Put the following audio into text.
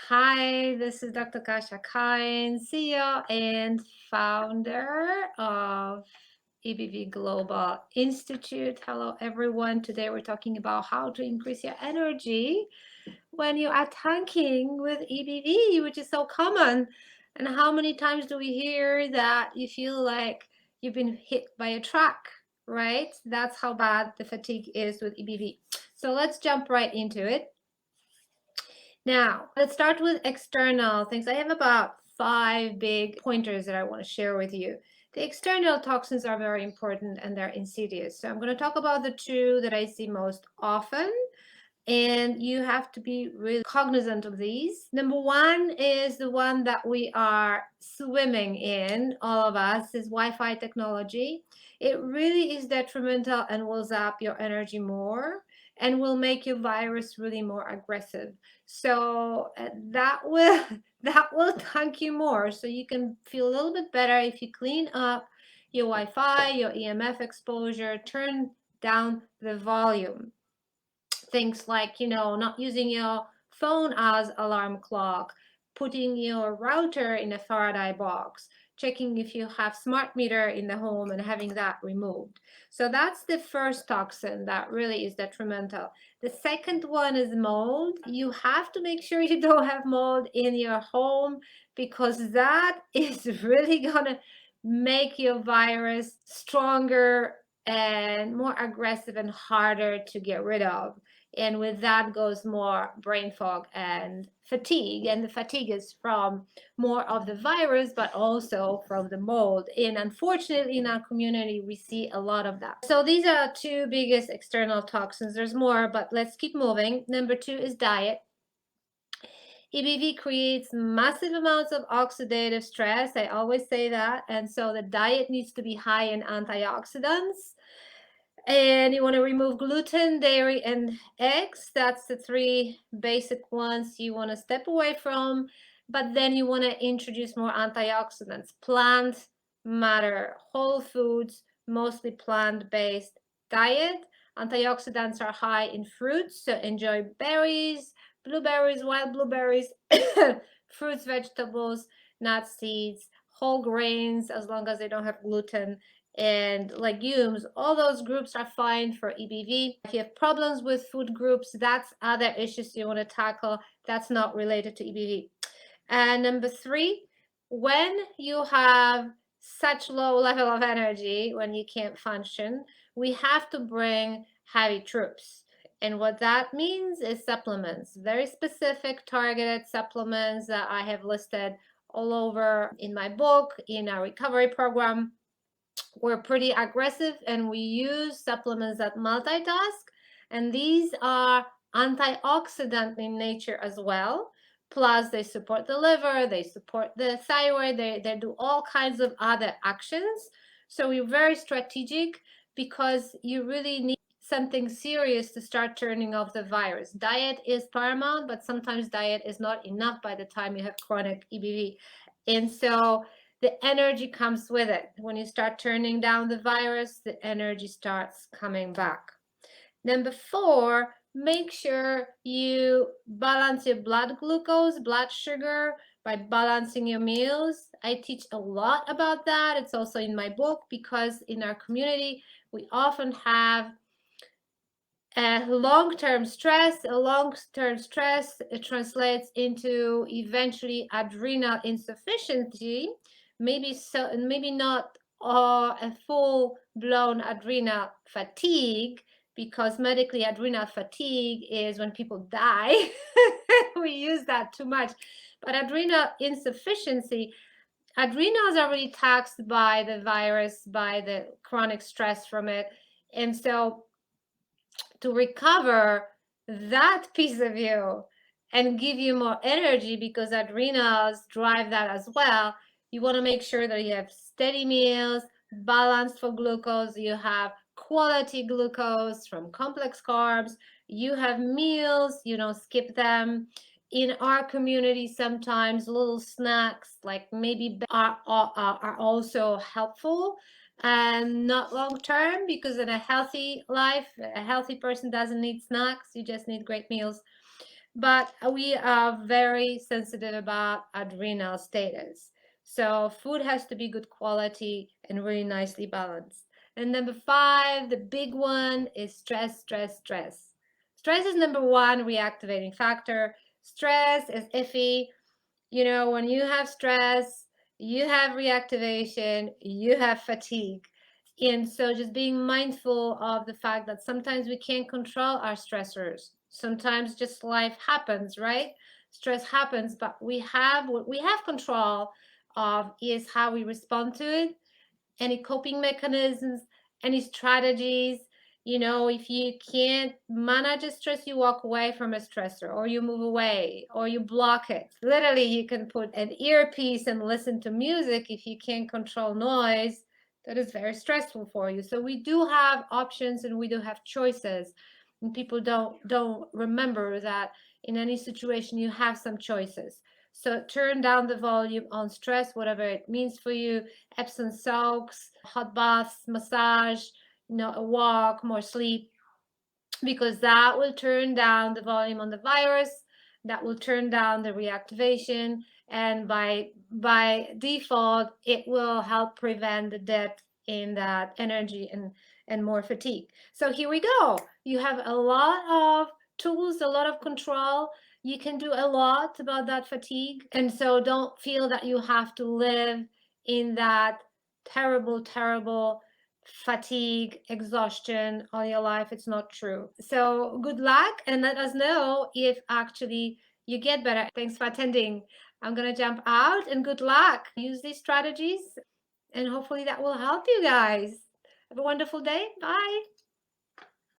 Hi, this is Dr. Kasha Kine, CEO and founder of EBV Global Institute. Hello, everyone. Today we're talking about how to increase your energy when you are tanking with EBV, which is so common. And how many times do we hear that you feel like you've been hit by a truck, right? That's how bad the fatigue is with EBV. So let's jump right into it. Now, let's start with external things. I have about 5 big pointers that I want to share with you. The external toxins are very important and they're insidious. So I'm going to talk about the 2 that I see most often, and you have to be really cognizant of these. Number 1 is the one that we are swimming in, all of us, is Wi-Fi technology. It really is detrimental and will zap your energy more and will make your virus really more aggressive. So that will tank you more. So you can feel a little bit better if you clean up your Wi-Fi, your EMF exposure, turn down the volume. Things like, not using your phone as alarm clock, putting your router in a Faraday box, checking if you have smart meter in the home and having that removed. So that's the first toxin that really is detrimental. The second one is mold. You have to make sure you don't have mold in your home, because that is really gonna make your virus stronger and more aggressive and harder to get rid of. And with that goes more brain fog and fatigue. And the fatigue is from more of the virus, but also from the mold. And unfortunately, in our community, we see a lot of that. So these are 2 biggest external toxins. There's more, but let's keep moving. Number 2 is diet. EBV creates massive amounts of oxidative stress. I always say that. And so the diet needs to be high in antioxidants. And you want to remove gluten, dairy, and eggs. That's the 3 basic ones you want to step away from. But then you want to introduce more antioxidants. Plant matter, whole foods, mostly plant-based diet. Antioxidants are high in fruits, so enjoy berries, blueberries, wild blueberries, fruits, vegetables, nuts, seeds, whole grains, as long as they don't have gluten, and legumes. All those groups are fine for EBV. If you have problems with food groups, that's other issues you want to tackle. That's not related to EBV. And number 3, when you have such low level of energy, when you can't function, we have to bring heavy troops. And what that means is supplements, very specific targeted supplements that I have listed all over in my book, in our recovery program. We're pretty aggressive and we use supplements that multitask, and these are antioxidant in nature as well. Plus they support the liver, they support the thyroid, they do all kinds of other actions. So we're very strategic, because you really need something serious to start turning off the virus. Diet is paramount, but sometimes diet is not enough by the time you have chronic EBV. And so the energy comes with it. When you start turning down the virus, the energy starts coming back. Number 4, make sure you balance your blood glucose, blood sugar, by balancing your meals. I teach a lot about that. It's also in my book, because in our community, we often have long-term stress. A long-term stress, it translates into eventually adrenal insufficiency. Maybe not a full-blown adrenal fatigue, because medically adrenal fatigue is when people die. We use that too much. But adrenal insufficiency, adrenals are really taxed by the virus, by the chronic stress from it. And so to recover that piece of you and give you more energy, because adrenals drive that as well, you want to make sure that you have steady meals, balanced for glucose, you have quality glucose from complex carbs, you have meals, you don't skip them. In our community, sometimes little snacks like maybe are also helpful, and not long term, because in a healthy life, a healthy person doesn't need snacks, you just need great meals. but we are very sensitive about adrenal status. So food has to be good quality and really nicely balanced. And number 5, the big one, is stress, stress, stress. Stress is number 1 reactivating factor. Stress is iffy. You know, when you have stress, you have reactivation, you have fatigue. And so just being mindful of the fact that sometimes we can't control our stressors. Sometimes just life happens, right? Stress happens, but what we have control of is how we respond to it, any coping mechanisms, any strategies. You know, if you can't manage a stress, you walk away from a stressor, or you move away, or you block it. Literally, you can put an earpiece and listen to music. If you can't control noise, that is very stressful for you. So we do have options and we do have choices. And people don't remember that in any situation you have some choices. So turn down the volume on stress, whatever it means for you. Epsom salts, hot baths, massage, a walk, more sleep, because that will turn down the volume on the virus, that will turn down the reactivation, and by default, it will help prevent the depth in that energy and more fatigue. So here we go. You have a lot of tools, a lot of control. You can do a lot about that fatigue. And so don't feel that you have to live in that terrible, terrible fatigue, exhaustion all your life. It's not true. So good luck and let us know if actually you get better. Thanks for attending. I'm going to jump out and good luck. Use these strategies and hopefully that will help you guys. Have a wonderful day. Bye.